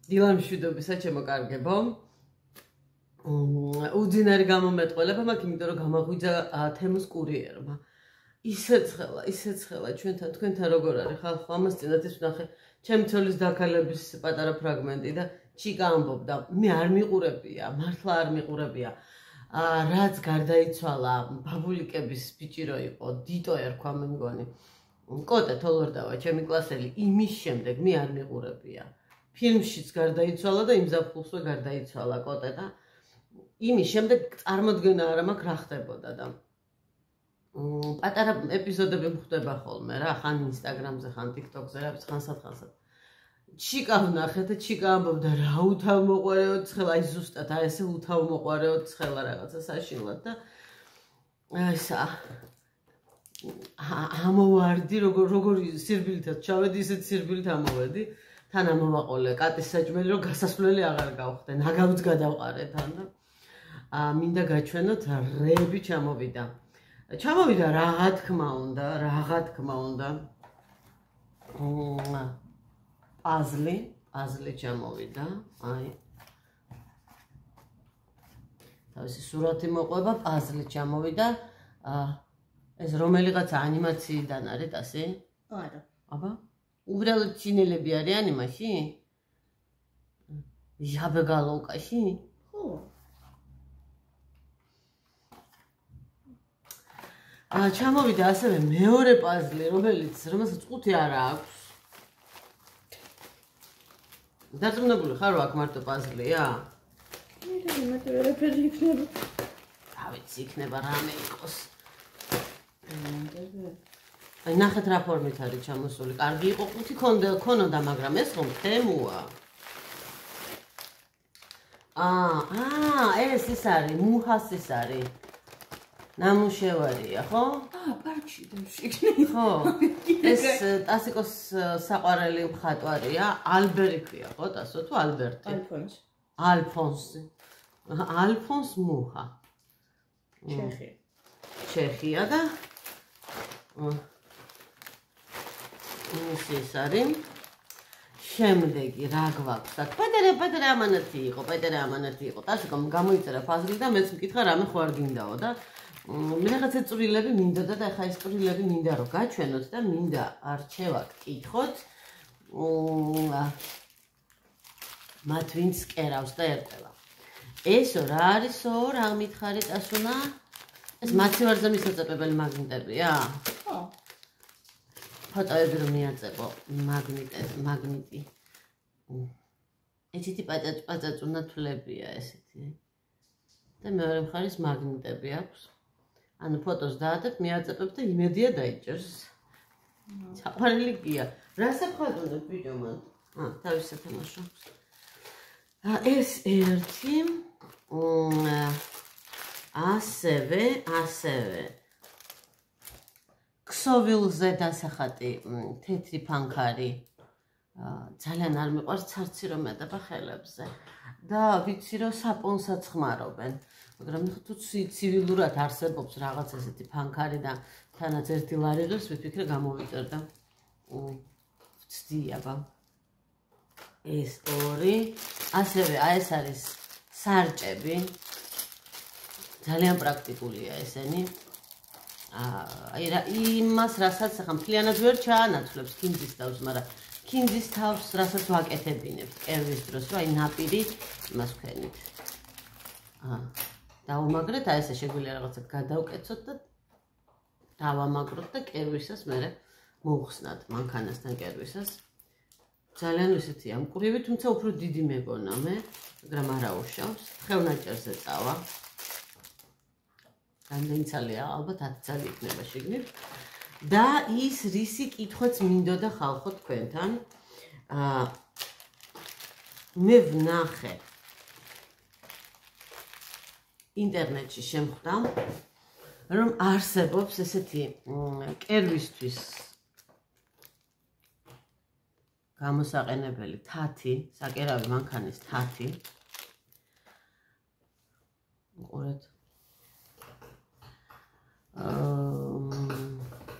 დილამ მშვიდობისა ჩემო კარგებო. უძინარი გამომეტყველება მაქვს, იმიტომ რომ გამაღვიძა თემუს კურიერმა. ისეთ ხელა თქვენთან როგორ არის ხალხო, ამას წინათ ის ვნახე ჩემი ცოლის დაქალების პატარა ფრაგმენტი და ჩიკა ამბობდა, მე არ მიყურებია, მართლა არ მიყურებია. რაც გარდაიცვალა ბაბულიკების ბიჭი რო იყო, დიტო ერქვა მე მგონი. კოტე თოლორდავა, ჩემი კლასელი, იმის შემდეგ მე არ მიყურებია. ფილმშიც გარდაიცვალა და იმ ზაფხულსვე გარდაიცვალა კოტე და იმის შემდეგ წარმოდგენა არ მაქვს რა ხდებოდა და პატარა ეპიზოდები მხვდება ხოლმე რა, ხან ინსტაგრამზე, ხან ტიკტოკზე, რაღაც ხანსად. ჩიკა ვნახე და ჩიკა ამბობდა რა უთავმოყარეო ცხელა, აი ზუსტად აი ესე უთავმოყარეო ცხელა რაღაცა საშინლად და ესა ამოვარდი როგორი სირბილითაც ჩავედი, ისეთ სირბილით ამოვედი. თან ამოვაყოლე კატის საჭმელი, რომ გასასვლელი აღარ გავხდე, ნაგავიც გადავყარე თან და მინდა გაჩვენოთ რეები ჩამოვიდა. რა თქმა უნდა. პაზლი ჩამოვიდა, აი. თავისი სურათი მოყვება, პაზლი ჩამოვიდა. ეს რომელიღაცა ანიმაციიდან არის ასე? არა. აბა? უბრალოდ ჩინელები არიან იმაში? ჟაბეგალოვკაში? ხო. ჩამოვიდა ასევე მეორე პაზლი, რომელსაც ყუთი არა აქვს. დარწმუნებული ხარ, აქ მარტო პაზლია? მე ვერაფერი იქნება. ავიც იქნება რამე იყოს. აი ნახეთ რა ფორმით არის ჩამოსული. კარგი იყო ყუთი ქონოდა, მაგრამ ეს რომ თემუა. ეს ის არის, მუჰას ის არის. ნამუშევარია, ხო? პარკში იქნება. ხო. ეს ტასიკოს საყვარელი მხატვარია, ალბერი ქვია, ხო, ტასო თუ ალბერტი? ალფონს მუჰა. ჩეხია და ის არის. შემდეგი რა გვაქვს აქ? პეტერე ამანათი იყო. ტასიკომ გამოიწერა ფაზლი და მეც მკითხა რამე ხო არ გინდაო და მე რაღაცა წვრილები მინდოდა და ახლა ეს წვრილები მინდა რომ გაჩვენოთ და მინდა არჩევად კითხოთ მათ ვინც კერავს და ერტყელა. ესო რა არისო, რა მითხარით ასუნა? ეს მაცივარზე მისაწებებელი მაგნიტებია? ხო. ფოტოები რომ მიაწებო მაგნიტი. ესეთი პაწაწუნათვლებია ესეთი. და მეორე მხარეს მაგნიტები აქვს. ანუ ფოტოს დაადებ, მიაწებებ და იმედია დაიჭერს. საყვარელი გია. რა საფხატუნებ ბიჭო მან? თავის სათამაშო. ეს ერთი ასევე ქსოვილზე დასახატი თეთრი ფანქარი. ძალიან არ მიყვარს ცარცი რომ ეტება ხელებზე. და ვიცი რომ საპონსაც ხმარობენ. მაგრამ თუ ცივილურად არსებობს რაღაც ესეთი ფანქარი და თანაც ერთი ლარიღებს, ვიფიქრე გამოვიწერდა. ვცდი აბა. ეს ორი. ასევე ეს არის სარჭები. ძალიან პრაქტიკულია ესენი. აი იმას რასაც ახლა მთლიანად ვერ ჩაანაცვლებს კინძის თავს, მაგრამ კინძის თავს რასაც ვაკეთებინებთ კერვის დროს, რომ აი ნაპირი იმას ვქენით. დავამაგრეთ, აი ესე შეგვიძლია რაღაცა გადავკეცოთ და დავამაგროთ და კერვისას მერე მოვხსნათ მანქანასთან კერვისას. ძალიან ისეთია მკვრივი, თუმცა უფრო დიდი მეგონა მე, მაგრამ არა უშავს. ხელნაჭერზე წავა. რამდენიცალია, ალბათ 10 წელი იქნება შეგნით. და ის რისი კითხვაც მინდოდა ხალხო თქვენთან. მე ვნახე ინტერნეტში შემხვდა, რომ არსებობს ესეთი კერვისთვის გამოსაყენებელი თათი, საკერავი მანქანის თათი. ყურეთ.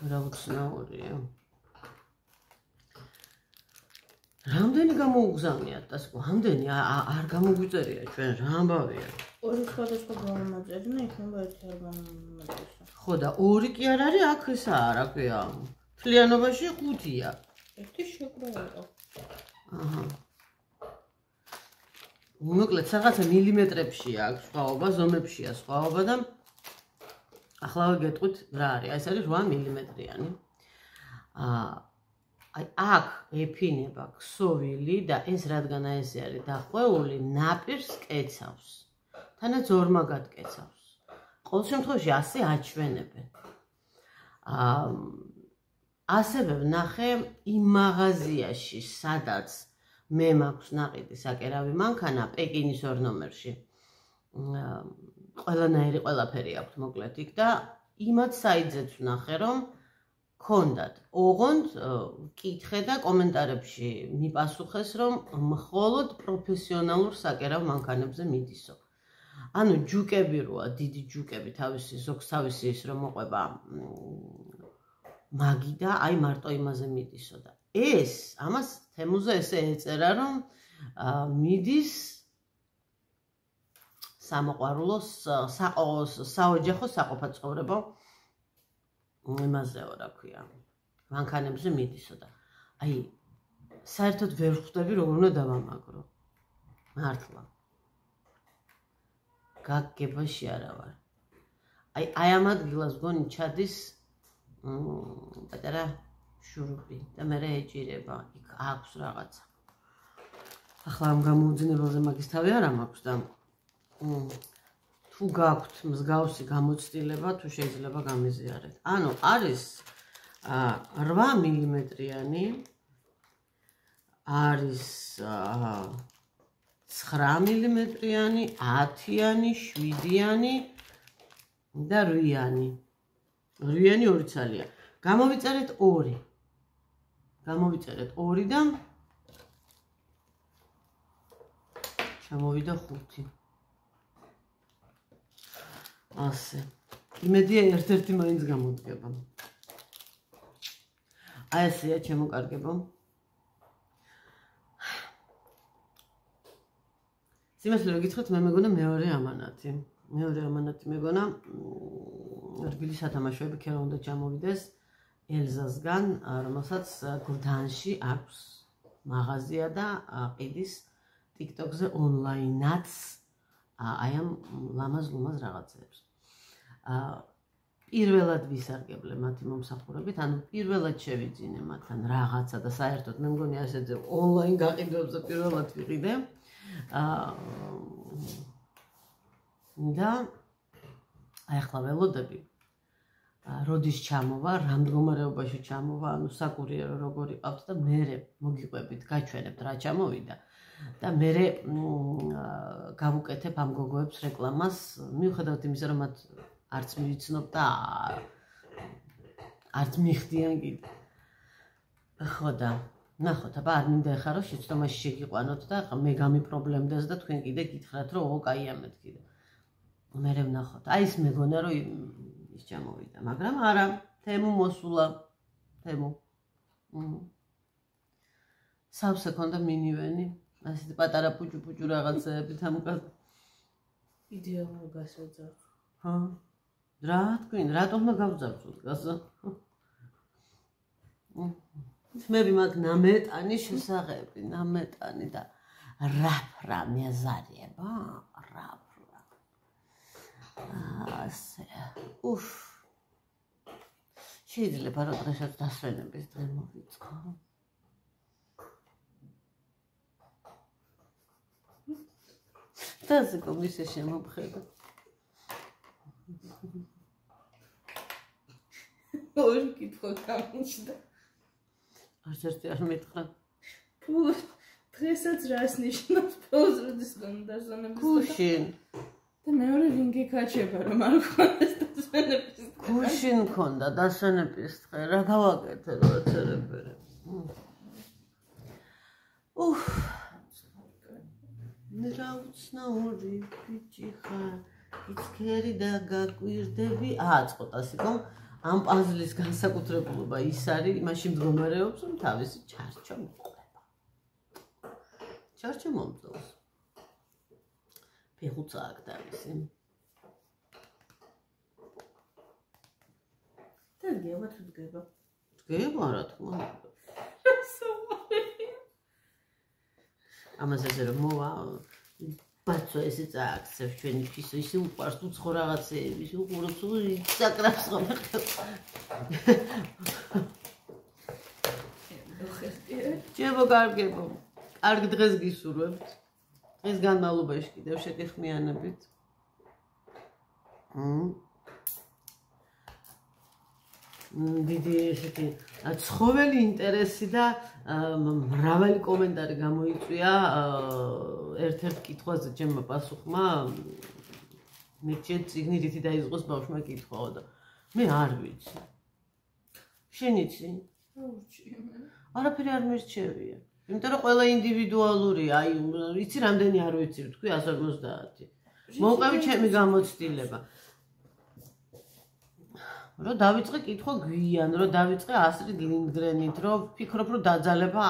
რა უცნაურია. რამდენი გამოუგზავნიათ და რამდენი არ გამოგვიწერია ჩვენ რა ამბავია. ორი სხვადასხვა გამომაწერნა, იქნება ერთი არ გამომაწერა. ხო და ორი კი არ არის აქ ესა რა ქვია. მთლიანობაში 5-ია. ერთი შეკროება. აჰა. მოკლედ რაღაცა მილიმეტრებშია აქვს სხვაობა, ზომებშია სხვაობა და ახლა გეტყვით რა არის. ეს არის 8 მილიმეტრიანი. აი აქ ეფინება ქსოვილი და ეს რადგან ესე არის დახვეული, ნაპირს კეცავს. თანაც ორმაგად კეცავს. ყოველ შემთხვევაში ასე აჩვენებენ. ასევე ვნახე იმ მაღაზიაში, სადაც მე მაქვს ნაყიდი საკერავი მანქანა პეკინის 2 ნომერში. ყველანაირი ყველაფერი აქვს მოკლედ იქ და იმათ საიძეც ვნახე რომ ქონდათ. ოღონდ კითხე და კომენტარებში მიპასუხეს რომ მხოლოდ პროფესიონალურ საკერავ მანქანებზე მიდისო. ანუ ჯუკები როა, დიდი ჯუკები თავისი ზოგს თავისი ის რომ მოყვება მაგი და აი მარტო იმაზე მიდისო და ეს ამას თემუზე ესე ეწერა რომ მიდის სამოყვარულოს საოჯახო საყოფაცხოვრებო იმაზეო რა ქვია მანქანებზე მიდისო და აი საერთოდ ვერ ხვდები როგორ უნდა დავამაგრო მართლა გაგებაში არა ვარ აი ამ ადგილას გონი ჩადის პატარა შურუპი და მე ეჭირება იქ აქვს რაღაცა ახლა ამ გამოუძინებელზე მაგის თავი არ მაქვს და თუ გაქვთ მსგავსი გამოცდილება თუ შეიძლება გამიზიარეთ ანუ არის 8 მილიმეტრიანი არის 9 მილიმეტრიანი 10-იანი 7-იანი და 8-იანი 8-იანი 2 ცალია გამოვიწერეთ 2 და ჩამოვიდა 5 ასე იმედია ერთ-ერთი მაინც გამოდგება აი ესეა ჩემო კარგებო სიმართლე რომ გითხრათ მე მეგონა მეორე ამანათი მეგონა რბილი სათამაშოები ქელა უნდა ჩამოვიდეს ელზასგან რომელსაც გუდანში აქვს მაღაზია და ყიდის TikTok-ზე ონლაინაც აი ამ ლამაზ-ლუმაზ რაღაცებს პირველად ვისარგებლე მათი მომსახურებით ანუ პირველად შევიძინე მათთან რაღაცა და საერთოდ მე მგონი ასეთზე ონლაინ გაყიდვებზე პირველად ვიყიდე და აი ახლა ველოდები როდის ჩამოვა, რა მდგომარეობაში ჩამოვა, ანუ საკურიერო როგორ იყავთ და მერე მოგიყვებით, გაჩვენებთ რა ჩამოვიდა და მერე გავუკეთებ ამ გოგოებს რეკლამას, მიუხედავად იმისა, რომ მათ არც მივიცნობ და არც მიხდიან კიდე. ხო და ნახოთ, აბა არ მინდა ეხლა რომ შეცდომაში შეგიყვანოთ და მე გამიპრობლემდეს და თქვენ კიდე გითხრათ რომ ო კაიამეთ კიდე. მერე ვნახოთ. აი ეს მეგონა რომ ის ჩამოვიდა, მაგრამ არა, თემუ მოსულა, თემუ. სავსე ქონდა მინივენი, ასეთი პატარა პუჭუ რაღაცეებით ამკაც. იდეალურად გასაძარცვა. ჰა. რა თქვენ, რატომ გავძარცვოთ გასა? თმები მაგ ნამეტანი შესაღები, ნამეტანი და რაფრა მეზარება, რაფრა. ასე. უფ. შეიძლება რომ დღესაც დასვენების დღე მოვიწყო. დაზე კომისია შემომხედა. ორი კითხვა გამიჩნდა. არცერთი არ მითხრა. დღესაც რას ნიშნავს ფულს როდის გონდა დასვენების დღე? გუშინ. და მეორე რინგი გაჩება რომ არ გქონდეს დასვენების დღე. გუშინ მქონდა დასვენების დღე, რა გავაკეთე რა წერებერე. უფ. რა უცნაური ბიჭი ხარ, იცქერი და გაკვირდები. აწყოტასიკო ამ პაზლის განსაკუთრებულობა ის არის, იმაში მდგომარეობს, რომ თავისი ჩარჩო მიყვება. ჩარჩე მომწონს. ფეხუცა აქ დავისი. დაგიამა თუ დგება. დგება რა თქმა უნდა. ამას ესე რომ მოვა ბაცო ესე წააქცევს ჩვენი ფისო ისე უყარს უცხო რაღაცეები ისე უყურებს იცაკრავს ხომ ჯებო კარგებო კარგი დღეს გისურვებთ დღის განმავლობაში კიდევ შეგეხმიანებით დიდი ესეთი ცხოველი ინტერესი და მრავალი კომენტარი გამოიწვია ერთ-ერთ კითხვაზე ჩემმა პასუხმა მე წიგნი რითი დაიწყოს ბავშვმა კითხვაო და მე არ ვიცი შენ იცი? არაფერი არ მერჩევია იმიტომ რომ ყველა ინდივიდუალურია აი იცი რამდენი არ ვიცი თქვი 150 მოვყევი ჩემი გამოცდილება რომ დავიწყე კითხვა გვიან, რომ დავიწყე ასტრიდ ლინდგრენით, რომ ვფიქრობ, რომ დაძალება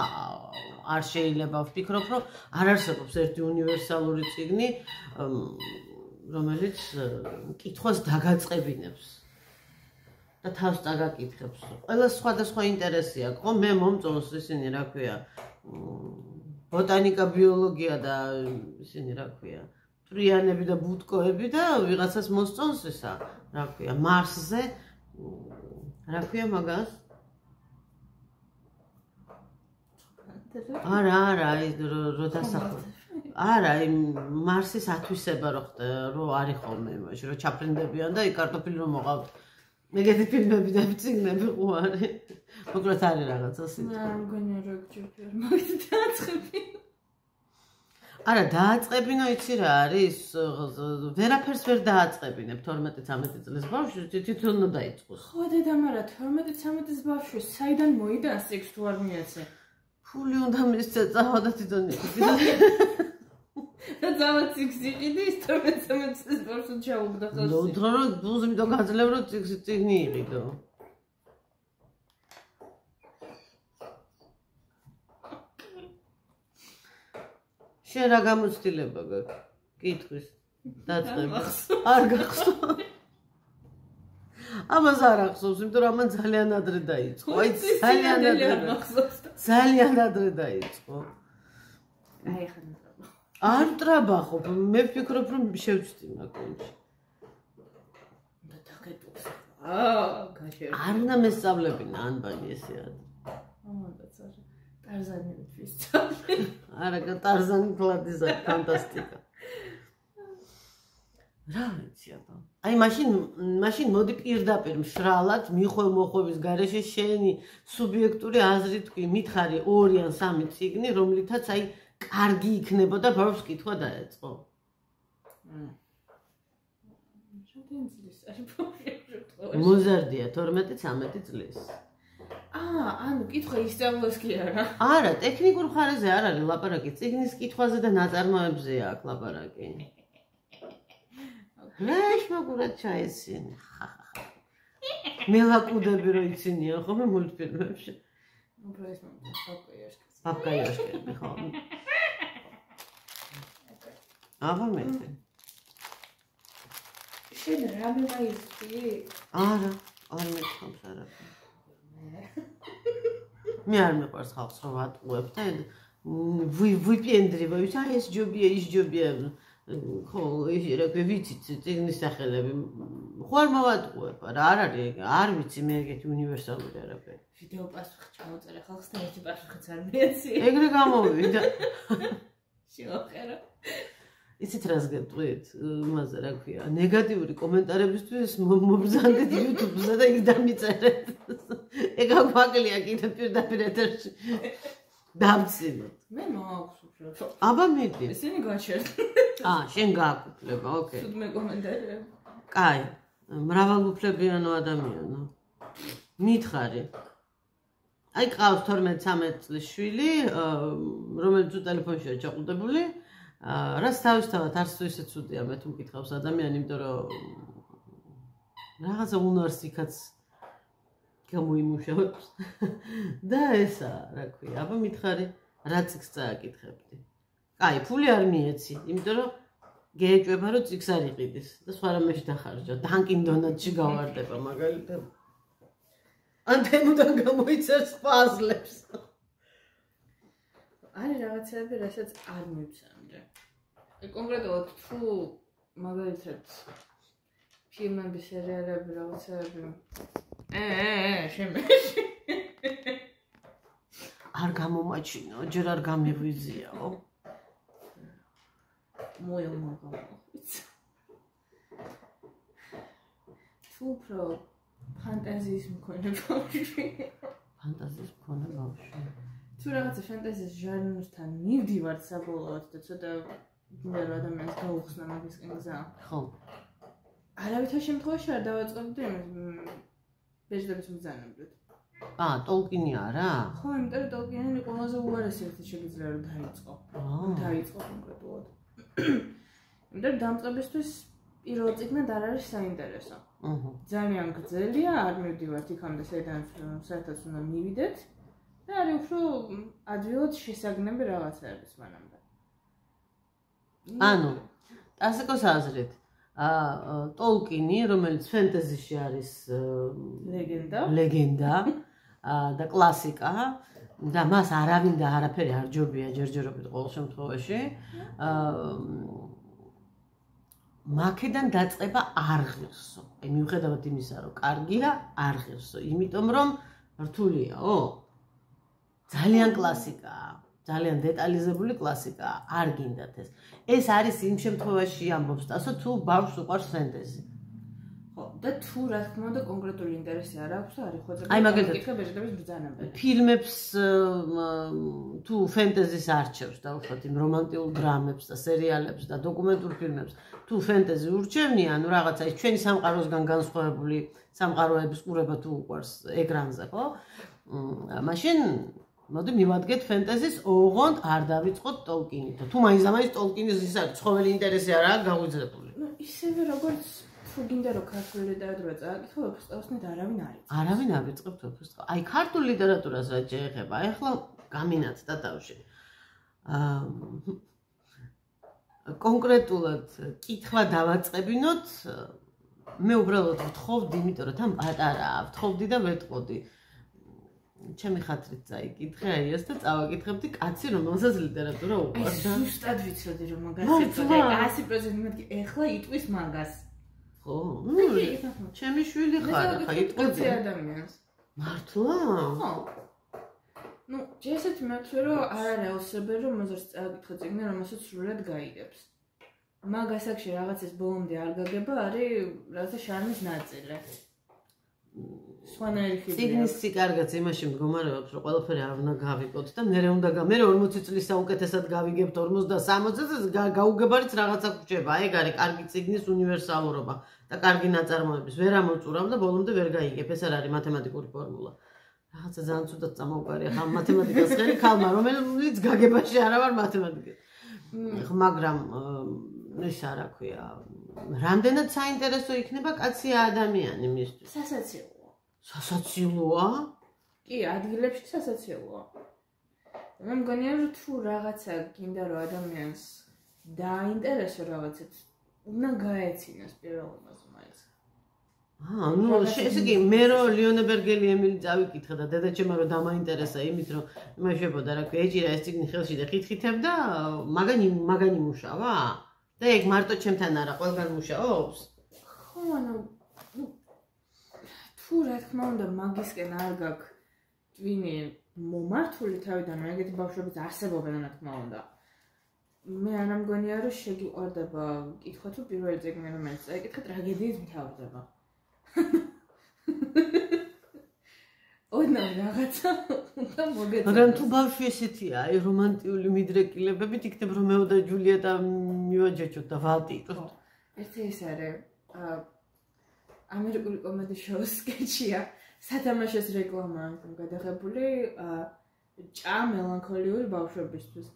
არ შეიძლება, ვფიქრობ, რომ არ არსებობს ერთი უნივერსალური წიგნი, რომელიც კითხვას დაგაწყებინებს და თავს დაგაკითხებს. ყველა სხვადასხვა ინტერესი აქვს, ხო, მე მომწონს ისინი, რა ქვია, ბოტანიკა, ბიოლოგია და ისინი, რა ქვია, ფრიანები და ბუტკოები და ვიღაცას მოსწონს ისა, რა ქვია, მარსზე რა ქვია მაგას? არა, რო დასახო. არა, მარსის ათვისება რო არის ხოლმე იმაში, რომ ჩაფრინდებიან და იქ კარტოფილი რომ მოყავთ. მეგეთი ფილმები და წიგნები ყო არის. მოკლედ არის რაღაცა სიტყვა. მე მგონია რომ ჯერ მაგით დააწყებინო. არა, დააწყებინო იცი რა არის? ვერაფერს ვერ დააწყებინებ 12-13 წლის ბავშვი, თვითონ უნდა დაიწყოს. ხო, დედა, მაგრამ 12-13 წლის ბავშვი საიდან მოიდა 106 თუ არ მიაცე? ფული უნდა მისცე წავა და თვითონ იყიდე. და წავა 6 იყიდე, ის 12-13 წლის ბავშვს ჩაუგდა ხელში. ნუ თქო რომ ბუზი და გაძლევ რომ წიგნი იყიდო. შენ რა გამოცდილება გაქვს? კითხვის დაწყებას. არ გახსოვს. ამას არ ახსოვს, იმიტომ რომ ამან ძალიან ადრე დაიწყო. აი ძალიან ადრე დაიწყო. აი ხან ტრაბახ. არ ტრაბახობ, მე ვფიქრობ რომ შევწდი მაგონში. და დაგეტყვის. გაშერ. არ უნდა მესწავლებინა ანბანი ესე ადრე. ამანდაც არა. ტარზანი ვისწავლე. არა, ტარზანი კლადიზა, ფანტასტიკა. რა ვიცი აბა. აი მაშინ მოდი პირდაპირ მშრალად მიხვევ-მოხვევის გარეშე შენი სუბიექტური აზრი თქვი, მითხარი 2 ან 3 წიგნი, რომლითაც აი კარგი იქნებოდა ბავშვს კითხვა დაეწყო. შენ წლის არის ბავშვი. მოზარდია 12-13 წლის. ანუ კითხვა ისწავლოს კი არა. არა, ტექნიკურ მხარეზე არ არის ლაპარაკი, წიგნის კითხვაზე და ნაწარმოებზე აქვს ლაპარაკი. რაშ მაგურად ჩაესინე. მე ვაკუდები რო იცინია ხოლმე მულტფილმებში. უფრო ეს მომწონს პაპკაიოშკები ხო. აბა მე. შენ რამე მაიცი? არა, არ მეცხოვს არაფერი. მე არ მეყვარს ხალხს რომ ვატყუებ და ვიპიენდრივ, აი ეს ჯობია, ის ჯობია. ხო, რა ვიცი, წიგნის სახელები. ხო არ მოვატყუებ, არ არის, არ ვიცი მე ეგეთი უნივერსალური არაფერი. ვიდეო პასუხი ჩამოწერე ხალხს და ერთი პასუხიც არ მიეცი. ეგრე გამოვიდა. შევაყერო. იცით რას გეტყვით? იმაზე რა ქვია, ნეგატიური კომენტარებისთვის მობრძანდეთ YouTube-ზე და იქ დამიწერეთ. ეგ აგვაკლია კიდე პირდაპირ ეთერში. დავცინოთ. მე მაქვს უფრო. აბა მიდი. ესენი გაჩერდ. შენ გააკუთლება, ოკეი. თუდმე კომენტარები. კაი, მრავალუფლებიანო ადამიანო. მითხარი. აი ყავს 12-13 წლის შვილი, რომელიც ტელეფონშია ჩაყუდებული. რაც თავისთავად არც თუ ისე ცუდია მე თუ მკითხავს ადამიანი, იმიტომ რომ რაღაცა უნარსიკაც გამოიმუშავებს და ესა, რა ქვია, აბა მითხარი, რა წიგნს წააკითხებდი. აი, ფული არ მიეცი, იმიტომ რომ გეეჭვება რომ წიგს არ იყიდეს და სხვა რამეში დახარჯა. Dunkin Donuts-ში გავარდება მაგალითად. ან თემუდან გამოიწერს პაზლებს. არის რაღაცები, რასაც არ მივცემდე. კონკრეტულად თუ მაგალითად ფილმები, სერიალები, რაღაცები შემეში. არ გამომაჩინო, ჯერ არ გამიღვიზიაო. მოიომაგავიც. თუ უფრო ფანტაზიის მქონე ბავშვი. ფანტაზიის მქონე ბავშვი. თუ რაღაცა ფანტაზიის ჟანრთან მივდივართ საბოლოოდ და ცოტა გინდა რომ ადამიანს გაუხსნა მაგისკენ გზა. ხო. არავითარ შემთხვევაში არ დავაწყებდი ბეჭდების მბრძანებლად. ტოლკინი არა? ხო, იმიტომ რომ ტოლკინი ყველაზე უარესი ერთი შეიძლება რომ დაიწყო. დაიწყო კონკრეტულად. იმიტომ რომ დამწყებისთვის პირველ წიგნად არ არის საინტერესო. ძალიან გრძელია, არ მივდივართ იქამდე საერთოდ უნდა მივიდეთ და არის უფრო ადვილად შესაგნები რაღაცეების მანამდე. ანუ, ასეკოს აზრით, ტოლკინი, რომელიც ფენტეზიში არის ლეგენდა და კლასიკა და მას არავინ და არაფერი არ ჯობია ჯერჯერობით ყოველ შემთხვევაში. მაქედან დაწყება არ ღირსო. აი მიუხედავად იმისა, რომ კარგია, არ ღირსო, იმიტომ რომ რთულია, ძალიან კლასიკაა, ძალიან დეტალიზებული კლასიკაა, არ გინდათ ეს. ეს არის იმ შემთხვევაში ამბობს ტასო, თუ ბავშვს უყვარს ფენტეზი. ხო, და თუ რა თქმა უნდა კონკრეტული ინტერესი არ აქვს და არ იხვეწება. აი მაგალითად ბეჭდების მბრძანებელი. ფილმებს თუ ფენტეზის არჩევს და უბრალოდ იმ რომანტიულ დრამებს და სერიალებს და დოკუმენტურ ფილმებს თუ ფენტეზი ურჩევნია, ანუ რაღაცა ის ჩვენი სამყაროსგან განსხვავებული სამყაროების ყურება თუ უყვარს ეკრანზე, ხო? მაშინ მოდი მივადგეთ ფენტეზის, ოღონდ არ დავიწყოთ ტოლკინით. თუ მაინც ტოლკინის ის არის ცხოველი ინტერესი არაა გაუძლებული. ისევე როგორც თუ გინდა რომ ქართული ლიტერატურა წააკითხო, ოფსტაოსნით არავინ არ იწევს. არავინ არ იწყებს ოფსტაოს. აი ქართული ლიტერატურას რაც შეეხება, ეხლა გამინაცდა თავში. კონკრეტულად კითხვა დავაწყებინოთ, მე უბრალოდ ვთხოვდი, იმიტომ რომ თან პატარაა, ვთხოვდი და ვეტყოდი. ჩემი ხათრით წაიკითხე აი ეს და წავაკითხებდი კაცი, რომელსაც ლიტერატურა უყვარს. აი ზუსტად ვიცოდი რომ მაგას იწოდე 100% მეთქი, ეხლა იტყვის მაგას. ხო, ჩემი შვილი ხარ, ხა იტყოდი ადამიანს. მართლა? ხო. ნუ, ჯესეთ მეთქე რომ არ არის აუცილებელი რომ მოზარს წააკითხო წიგნი, რომელსაც სრულად გაიგებს. მაგას აქ რაღაცის ბოლომდე არ გაგება, არის რაღაცა შარმის ნაწილი. წიგნის სიკარგაც იმაში მდგომარეობს, რომ ყველაფერი არ უნდა გავიგოთ და მე 40 წლის საუკეთესად გავიგებთ 50-60-ს გაუგებარიც რაღაცა გვჭება. ეგ არის კარგი წიგნის უნივერსალურობა და კარგი ნაწარმოების. ვერ ამოწურავ და ბოლომდე ვერ გაიგებ. ეს არ არის მათემატიკური ფორმულა. რაღაცა ძალიან ცუდად წამოვყარია ხა მათემატიკას ხელი ქალმა, რომელიც გაგებაში არა ვარ მათემატიკაში. მაგრამ ეს რა ქვია, რამდენად საინტერესო იქნება კაცი ადამიანი მისთვის. სასაცილოა? კი, ადგილებში სასაცილოა. მე მგონია რომ თუ რაღაცა გინდა რომ ადამიანს დაინტერესო რაღაცით, უნდა გაეცინოს პირველობაზე მაინც. ნუ ესე იგი მე რომ ლიონებერგელი ემილი წავიკითხე და დედაჩემმა რომ დამაინტერესა იმით რომ იმაშებოდა რა ქვია, ეჭირა ეს წიგნი ხელში და ხითხითებ და მაგანი მუშავა? და ეგ მარტო ჩემთან არა, ყველგან მუშაობს? ხო, ანუ თუ რა თქმა უნდა მაგისკენ არ გაქვს ტვინი მომართული თავიდან, ეგეთი ბავშვებიც არსებობენ რა თქმა უნდა. მე არ მგონია რომ შეგიყვარდება კითხვა თუ პირველი წიგნი რომელიც წაიკითხე ტრაგედიით მთავრდება. ოდნავ რაღაცა უნდა მოგეწონოს. მაგრამ თუ ბავშვი ესეთია, აი რომანტიული მიდრეკილებებით იქნებ რომეო და ჯულიეტა მივაჯეჭოთ და ვალტიტოთ. ერთი ის არის ამერიკული კომედი შოუს სკეჩია, სათამაშოს რეკლამა გადაღებული ჭა მელანქოლიური ბავშვებისთვის.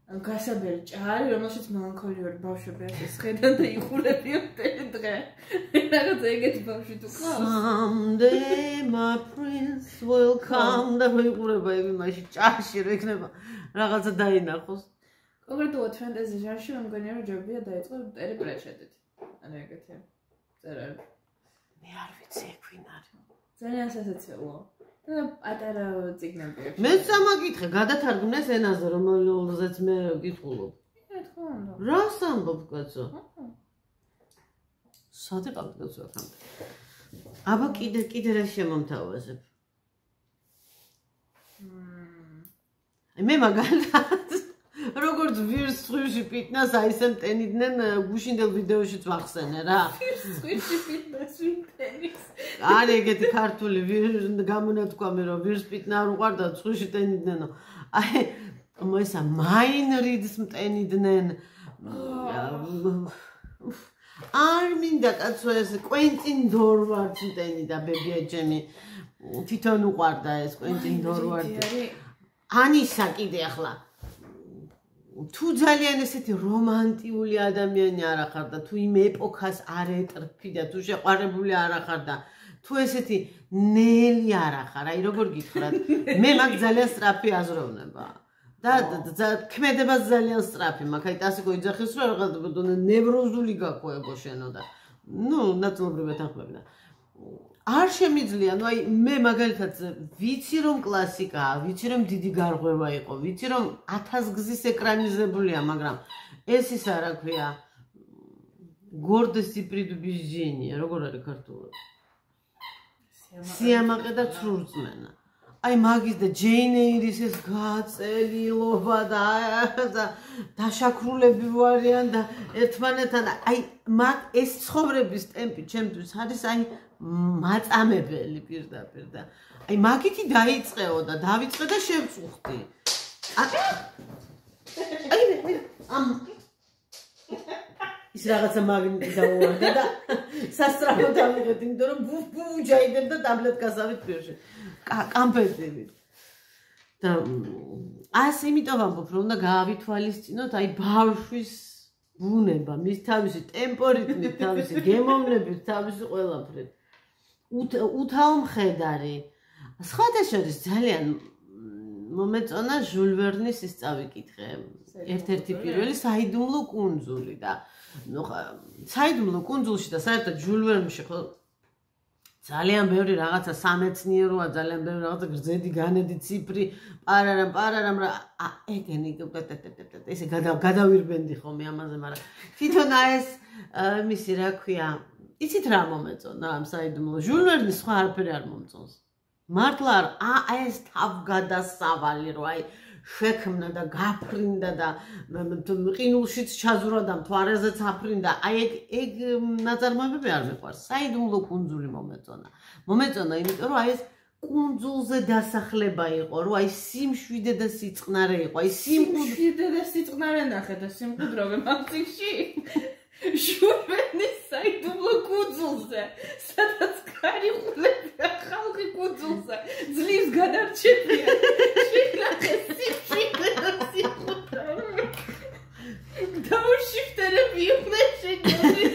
გასაბერი ჭარი, რომელშიც მელანქოლიური ბავშვები ასე სხედან და იხურებიან მთელი დღე. რაღაცა ეგეთი ბავშვი თუ ყავს? Someday my prince will come და ვიყურება იმაში ჭაში, რომ იქნება რაღაცა დაინახოს. კონკრეტულად ფენტეზი ჟანრში მე მგონია რომ ჯობია დაიწყო ტერი პრეჩედით. ანუ ეგეთი წერალი. მე არ ვიცი ეგ ვინ არის. ძალიან სასაცილოა. და პატარა წიგნები აქვს. მე სამაგითხე გადათარგმნეს ენაზე რომელზეც მე გითხულობ. თქო უნდა. რას ამბობ კაცო? საერთოდ კაცო აქამდე. აბა კიდე რა შემომთავაზებ? მე მაგალითად როგორც ვირს სხვივში პიტნას აი ესემ ტენიდნენ გუშინდელ ვიდეოშიც ვახსენე რა. სხვივში პიტნას ვინტენის. არ ეგეთი ქართული გამონათქვამი რომ ვირს პიტნა არ უყარდა სხვივში ტენიდნენო. აი მოესა მაინ რიდს მტენიდნენ. არ მინდა კაცო ეს კვენტინ დორვარდს მტენიდა ბებიაჯემი. თვითონ უყარდა ეს კვენტინ დორვარდი. ანისა კიდე ახლა თუ ძალიან ესეთი რომანტიული ადამიანი არ ახარ და თუ იმ ეპოქას არ ეტრფი და თუ შეყვარებული არ ახარ და თუ ესეთი ნელი არ ახარ, აი როგორ გითხრათ, მე მაგ ძალიან სწრაფი აზროვნება და ქმედება ძალიან სწრაფი მაქვს, აი ტასიკო იძახის რომ რაღაცა ნევროზული გაქვეებო შენო და ნუ ნაწილობრივ ეთანხმები და არ შემიძლია, ну აი მე მაგალითად ვიცი რომ კლასიკაა, ვიცი რომ დიდი გარღვევა იყო, ვიცი რომ 1000 გზის ეკრანიზებულია, მაგრამ ეს ის არა ქვია gordosti предубеждение, როგორ არის ქართულად? სიამაყე და ცრურწმენა. აი მაგის და ჯეინ ეირის ეს გაწელილობა და დაშაქრულები ვარიან და ერთმანეთთან აი მაგ ეს ცხოვრების ტემპი ჩემთვის არის აი მაწამებელი პირდაპირ და აი მაგითი დაიწყეო და დავიწყე და შევწუხდი. ის რაღაცა მაგნიტი დაუვარდა და სასწრაფოდ ავიღეთ, იმიტომ რომ ბუჯაიდებ და ტაბლეტ გასავით პირში. კამპერტივით. და ასე იმიტომ ვამბობ, რომ უნდა გაავითვალისწინოთ აი ბავშვის ბუნება, მის თავისი ტემპორიტმით, თავისი გემოვნებით, თავისი ყველაფრით. უთავ მხედარი. სხვათა შორის ძალიან მომეწონა ჟულ ვერნის ის წავიკითხე. ერთ-ერთი პირველი საიდუმლო კუნძული და ნუ საიდუმლო კუნძულში და საერთოდ ჟულ ვერნში ხო ძალიან ბევრი რაღაცა სამეცნიეროა, ძალიან ბევრი რაღაცა გრძედი განედი ციფრი, პარარამ რა ეგენი ესე გადავირბენდი ხოლმე ამაზე, მაგრამ თვითონ ეს მისი რა ქვია, იცით რა მომეწონა ამ საიდუმლო ჟულ ვერნის სხვა არაფერი არ მომწონს. მართლა ეს თავგადასავალი რო აი შექმნა და გაფრინდა და ყინულშიც ჩაზურა და მთვარეზეც აფრინდა. აი ეგ ნაწარმოებები არ მიყვარს. საიდუმლო კუნძული მომეწონა. მომეწონა იმიტომ რომ აი ეს კუნძულზე დასახლება იყო, რომ აი სიმშვიდე და სიწყნარე იყო. აი სიმშვიდე და სიწყნარე ნახე და სიმკვიდროვე მაგციკში. ჟულ ვერნის საიდუმლო კუნძულზე, სადაც გარიყულებია ხალხი კუნძულზე, ძლივს გადარჩენია. შეგნახე სიმშვიდე და სიწყნარე. დაუშიფტერები იყვნენ შეგნახე.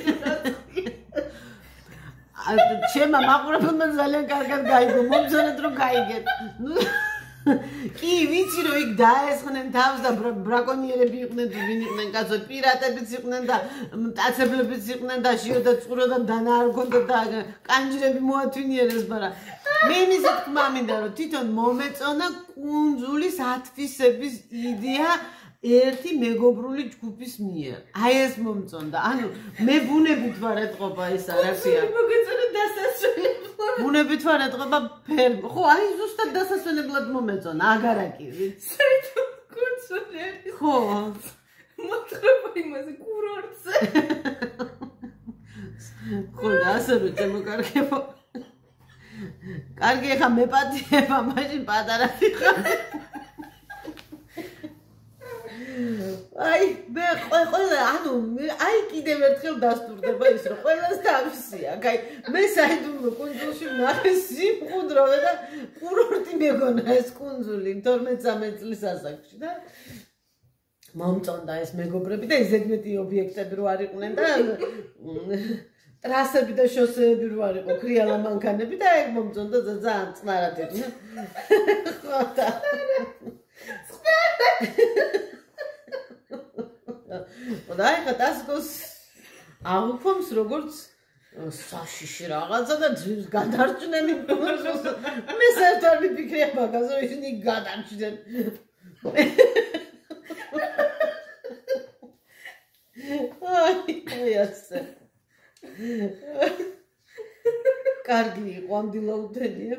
ჩემმა მაყურებელმა ძალიან კარგად გაიგო, მომწონეთ რომ გაიგეთ. კი, ვიცი რომ იქ დაესხნენ თავს და ბრაკონიერები იყვნენ თუ ვინ იყვნენ კაცო, პირატებიც იყვნენ და მტაცებლებიც იყვნენ და შიოდა წყუროდა დანა არ გქონდა და კანჯრები მოათვინიერეს, მაგრამ მე იმის თქმა მინდა რომ თვითონ მომეწონა კუნძულის ათვისების იდეა ერთი მეგობრული ჯგუფის მიერ. აი ეს მომწონდა. ანუ მე ბუნებით ვარ ეთყობა ეს არაფია. მოგეწონა დასასვენებლად. ბუნებით ვარ ეთყობა ფერმ. ხო, აი ზუსტად დასასვენებლად მომეწონა, აგარაკი. საერთოდ კუნძული არის. ხო. მოთხრობა იმაზე კურორტზე. ხო, და ასევე შემოკარგება. კარგი, ხა მეპატიება, მაშინ პატარა ხარ. აი, მე ყველა, ანუ აი კიდევ ერთხელ დასტურდება ის, რომ ყველას თავისი აქვს. აი, მე საიდუმლო კუნძულში ვნახე სიმყუდროვე და კურორტი მეგონა ეს კუნძული 12-13 წლის ასაკში და მომწონდა ეს მეგობრები და ზედმეტი ობიექტები რო არ იყვნენ და ტრასები და შოსეები რო არ იყო, ქრიალა მანქანები და ეგ მომწონდა ძალიან წყნარად იყო. ხო და და ეხლა დასგოს აღუქვამს როგორც საშიში რაღაცა და ძვირს გადარჩნენი მე საერთოდ მიფიქრია მაგაზე ისინი გადარჩნენ აი ასე კარგი იყო ამ დილაუდენია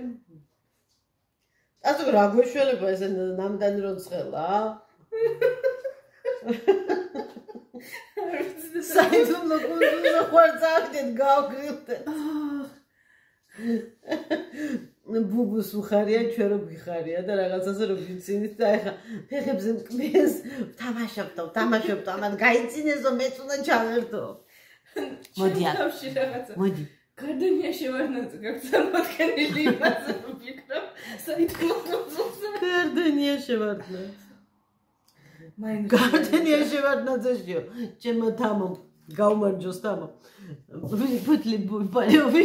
ასე რა გვეშველება ეს ნამდვილი როცხელა საერთოდ კუნძულზე ხარ წავიდეთ გავგრილდეთ ბუბუს უხარია ჩვენ რო გიხარია და რაღაცაზე რო ვიცინით და ეხა ფეხებზე მკმეს თამაშობდო ამან გაიცინესო მეც უნდა ჩავერთო მოდი მოდი გარდენია შევარდნაძე გაქვს წარმოქმნილი იმაზე ვფიქრობ საერთოდ გარდენია შევარდნაძე გარდენია შევარდნაძეშიო ჩემო თამო გაუმარჯოს თამო ფუტლი ბუპარევი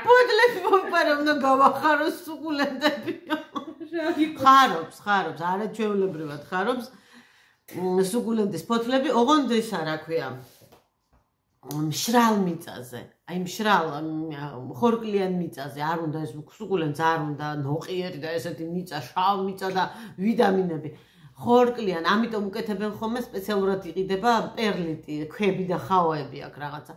ფუტლი ბუპარევნა გავახაროს სუკულენტები ხარობს არა ჩვეულებრივად ხარობს სუკულენტის ფოთლები ოღონდ ისა რა ქვია მშრალ მიწაზე აი მშრალ ხორკლიან მიწაზე არ უნდა ეს სუკულენტს არ უნდა ნოყიერი და ესეთი მიწა შავ მიწა და ვიტამინები ხორკლიან ამიტომ უკეთებენ ხოლმე სპეციალურად იყიდება პერლიტი ქვები და ხავაები აქ რაღაცა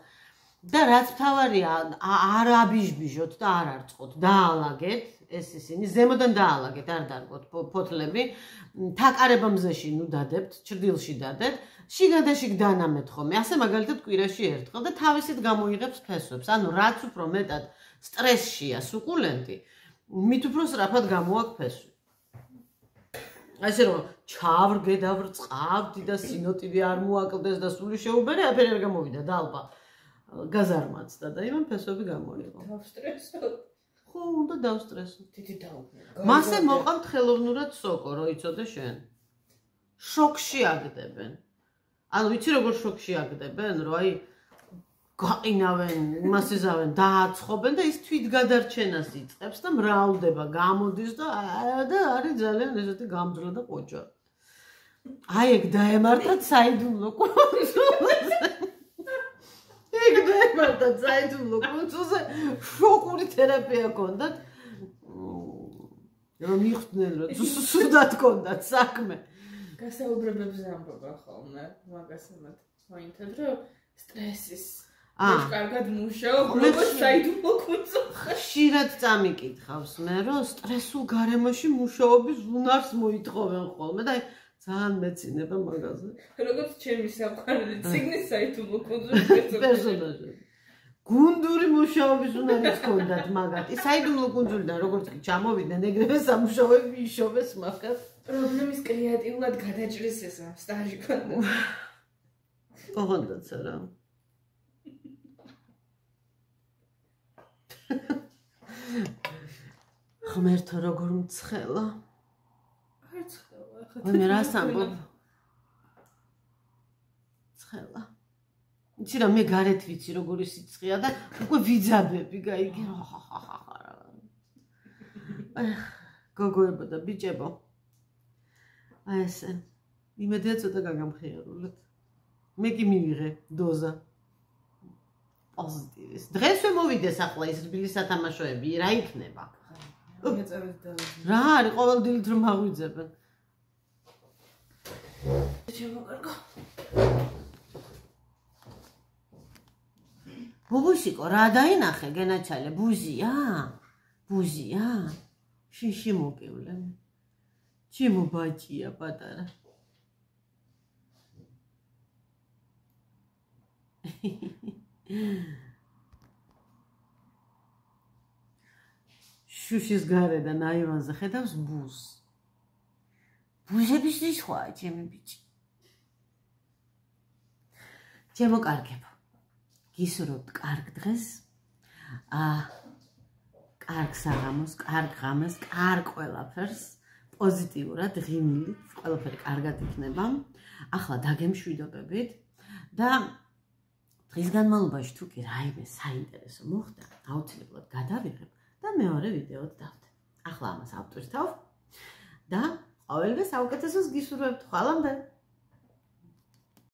და რაც თავარია არ აბიჟბიჟოთ და არ არწყოთ დაალაგეთ ეს ისინი ზემოდან დაალაგეთ არ დარგოთ ფოთლები თაკარებამზეში ნუ დადებთ ჭრდილში დადეთ შიგადაშიგ დანამეთ ხოლმე ასე მაგალითად კვირაში ერთხელ და თავისით გამოიღებს ფესვებს ანუ რაც უფრო მეტად სტრესშია სუკულენტი მით უფრო სწრაფად გამოაქვს ფესვი ასე რომ ჩავრგე და ვრწყავდი და სინოტივი არ მოაკლდეს და სული შეუბერე აფერი არ გამოვიდა და ალბა გაზარმაცდა და იმან ფესვები გამოიღო დავსტრესო ხო უნდა დავსტრესო დიდი დაუბრუნე მასე მოყავთ ხელოვნურად სოკო რო იცოდე შენ შოქში აგდებენ ანუ ვიცი როგორ შოქში აგდებენ რომ აი გაყინავენ მასიზავენ დააცხობენ და ის თვითგადარჩენას იწყებს და მრავლდება გამოდის და არის ძალიან ესეთი გამძლე და ყოჭა აი ეგ დაემართათ საიდუმლო კუნძულზე შოკური თერაპია ჰქონდათ რომ მიხვდნენ რომ სუდად ჰქონდათ საქმე გასაუბრებებზე ამბობა ხოლმე მაგასამად მოინთად რომ სტრესის ეს კარგად მუშაობ როგორც საიდუმლო კუნძულზე ხშირად წამიკითხავს მე რომ სტრესულ გარემოში მუშაობის უნარს მოითხოვენ ხოლმე და ძალიან მეცინება მაგაზე როგორც ჩემი სამყაროზე ციგნის საიდუმლო კუნძულზე პერსონაჟი გუნდური მუშაობის უნარიც ჰქონდათ მაგათი საიდუმლო კუნძულიდან როგორც კი ჩამოვიდნენ ეგრევე სამუშაოები იშოვეს მაგათ პრობლემის კრეატიულად გადაჭრის ესა სტაჟი ქონდა ოღონდაც არა ღმერთო როგორ მცხელა არ ცხელა ხა მე რას ამბობ ცხელა იცი რა მე გარეთ ვიცი როგორი სიცხეა და უკვე ვიძაბები გაიგე გოგოებო და ბიჭებო აი ესე იმედია ცოტა გაგამხიარულეთ მე კი მივიღე დოზა პოზიტივის დღესვე მოვიდეს ახლა ის რბილი სათამაშოები რა იქნება რა არის ყოველდღიურად რომ აღვიძებენ შემოგარგო ბუბუსიკო რა დაინახე გენაჩალე ბუზია შიში მოკევლე ჩემო ბაჭია პატარა შუშის გარედან აივანზე ხედავს ბუს ბუზების რიხვაა ჩემი ბიჭი ჩემო კარგებო გისურვებთ კარგ დღეს კარგ საღამოს კარგ ღამეს კარგ ყველაფერს პოზიტიურად ღიმილით ყველაფერი კარგად იქნება ახლა დაგემშვიდობებით და დღის განმავლობაში თუ კი რაიმე საინტერესო მოხდა აუცილებლად გადავიღებ და მეორე ვიდეოდ დავდებ ახლა ამას ავტვირთავ და ყოველივე საუკეთესოს გისურვებთ ხვალამდე